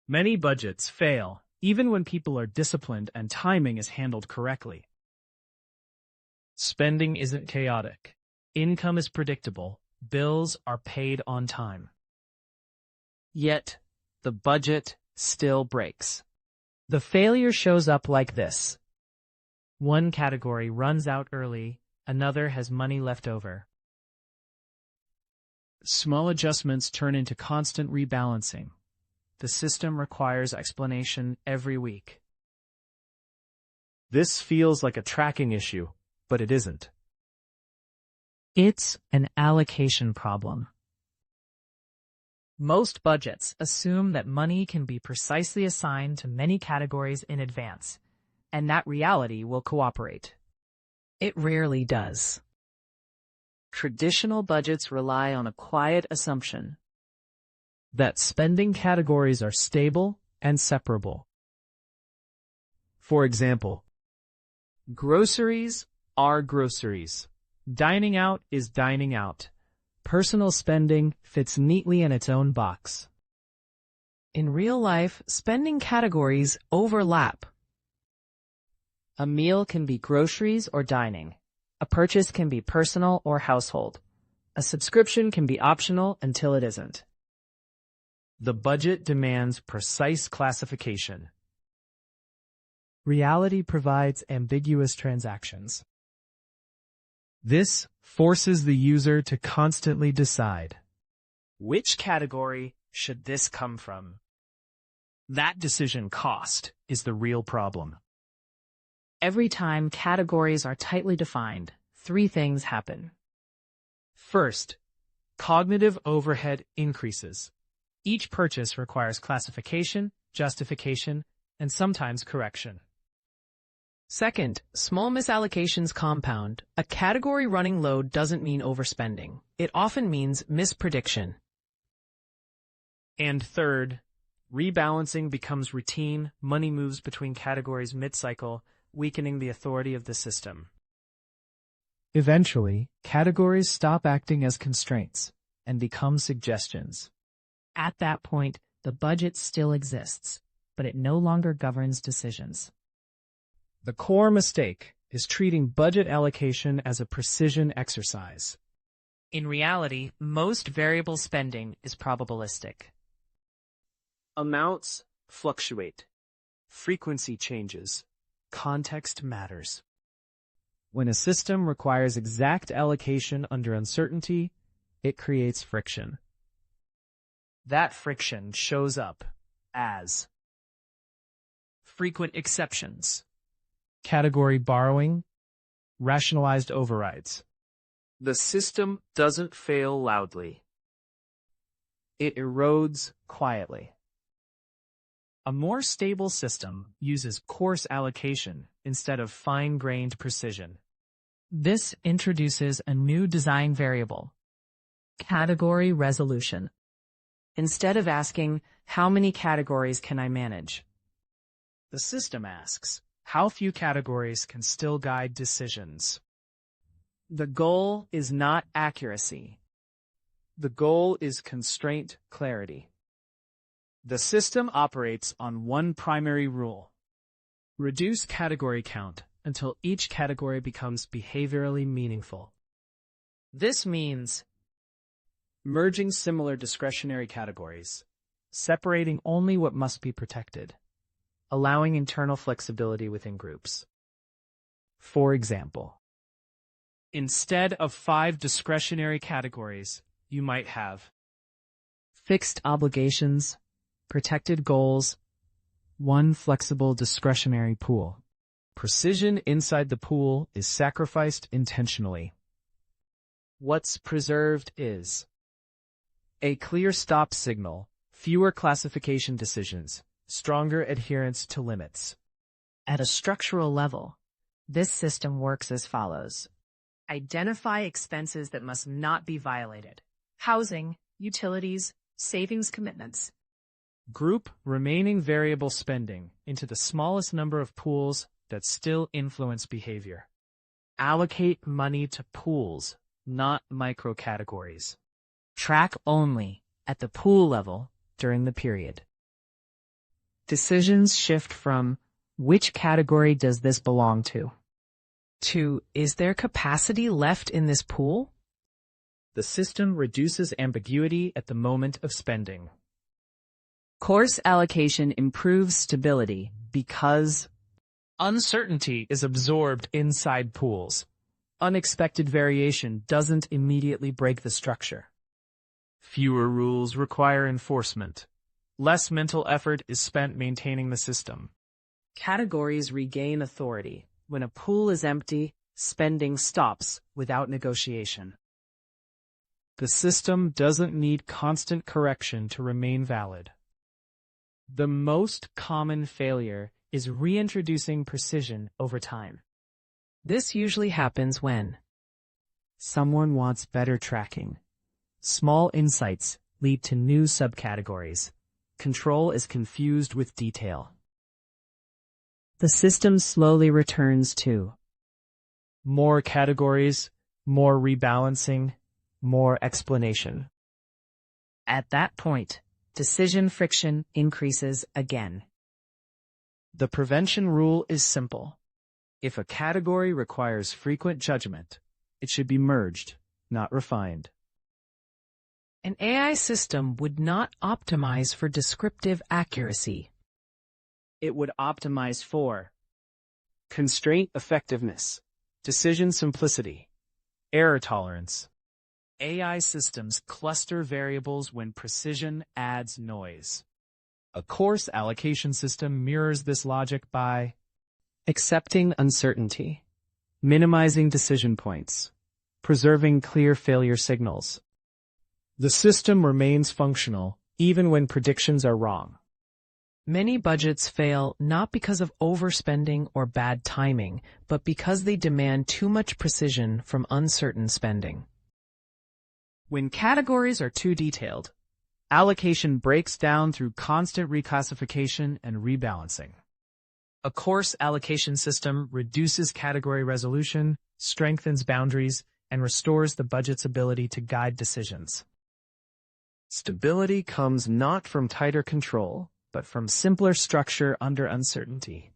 Many budgets fail, even when people are disciplined and timing is handled correctly. Spending isn't chaotic. Income is predictable. Bills are paid on time. Yet, the budget still breaks. The failure shows up like this. One category runs out early, another has money left over. Small adjustments turn into constant rebalancing. The system requires explanation every week. This feels like a tracking issue, but it isn't. It's an allocation problem. Most budgets assume that money can be precisely assigned to many categories in advance, and that reality will cooperate. It rarely does. Traditional budgets rely on a quiet assumption that spending categories are stable and separable. For example, groceries are groceries. Dining out is dining out. Personal spending fits neatly in its own box. In real life, spending categories overlap. A meal can be groceries or dining. A purchase can be personal or household. A subscription can be optional until it isn't. The budget demands precise classification. Reality provides ambiguous transactions. This forces the user to constantly decide, which category should this come from? That decision cost is the real problem. Every time categories are tightly defined, three things happen. First, cognitive overhead increases. Each purchase requires classification, justification, and sometimes correction. Second, small misallocations compound. A category running low doesn't mean overspending. It often means misprediction. And third, rebalancing becomes routine. Money moves between categories mid-cycle, weakening the authority of the system. Eventually, categories stop acting as constraints and become suggestions. At that point, the budget still exists, but it no longer governs decisions. The core mistake is treating budget allocation as a precision exercise. In reality, most variable spending is probabilistic. Amounts fluctuate. Frequency changes. Context matters. When a system requires exact allocation under uncertainty, it creates friction. That friction shows up as frequent exceptions, category borrowing, rationalized overrides. The system doesn't fail loudly. It erodes quietly. A more stable system uses coarse allocation instead of fine-grained precision. This introduces a new design variable, category resolution. Instead of asking, how many categories can I manage? The system asks, how few categories can still guide decisions? The goal is not accuracy. The goal is constraint clarity. The system operates on one primary rule. Reduce category count until each category becomes behaviorally meaningful. This means merging similar discretionary categories, separating only what must be protected, allowing internal flexibility within groups. For example, instead of 5 discretionary categories, you might have fixed obligations, protected goals, 1 flexible discretionary pool. Precision inside the pool is sacrificed intentionally. What's preserved is a clear stop signal, fewer classification decisions, stronger adherence to limits. At a structural level, this system works as follows. Identify expenses that must not be violated. Housing, utilities, savings commitments. Group remaining variable spending into the smallest number of pools that still influence behavior. Allocate money to pools, not micro-categories. Track only at the pool level during the period. Decisions shift from which category does this belong to is there capacity left in this pool? The system reduces ambiguity at the moment of spending. Coarse allocation improves stability because uncertainty is absorbed inside pools. Unexpected variation doesn't immediately break the structure. Fewer rules require enforcement. Less mental effort is spent maintaining the system. Categories regain authority. When a pool is empty, spending stops without negotiation. The system doesn't need constant correction to remain valid. The most common failure is reintroducing precision over time. This usually happens when someone wants better tracking. Small insights lead to new subcategories. Control is confused with detail. The system slowly returns to more categories, more rebalancing, more explanation. At that point, decision friction increases again. The prevention rule is simple. If a category requires frequent judgment, it should be merged, not refined. An AI system would not optimize for descriptive accuracy. It would optimize for constraint effectiveness, decision simplicity, error tolerance. AI systems cluster variables when precision adds noise. A coarse allocation system mirrors this logic by accepting uncertainty, minimizing decision points, preserving clear failure signals. The system remains functional even when predictions are wrong. Many budgets fail not because of overspending or bad timing, but because they demand too much precision from uncertain spending. When categories are too detailed, allocation breaks down through constant reclassification and rebalancing. A coarse allocation system reduces category resolution, strengthens boundaries, and restores the budget's ability to guide decisions. Stability comes not from tighter control, but from simpler structure under uncertainty.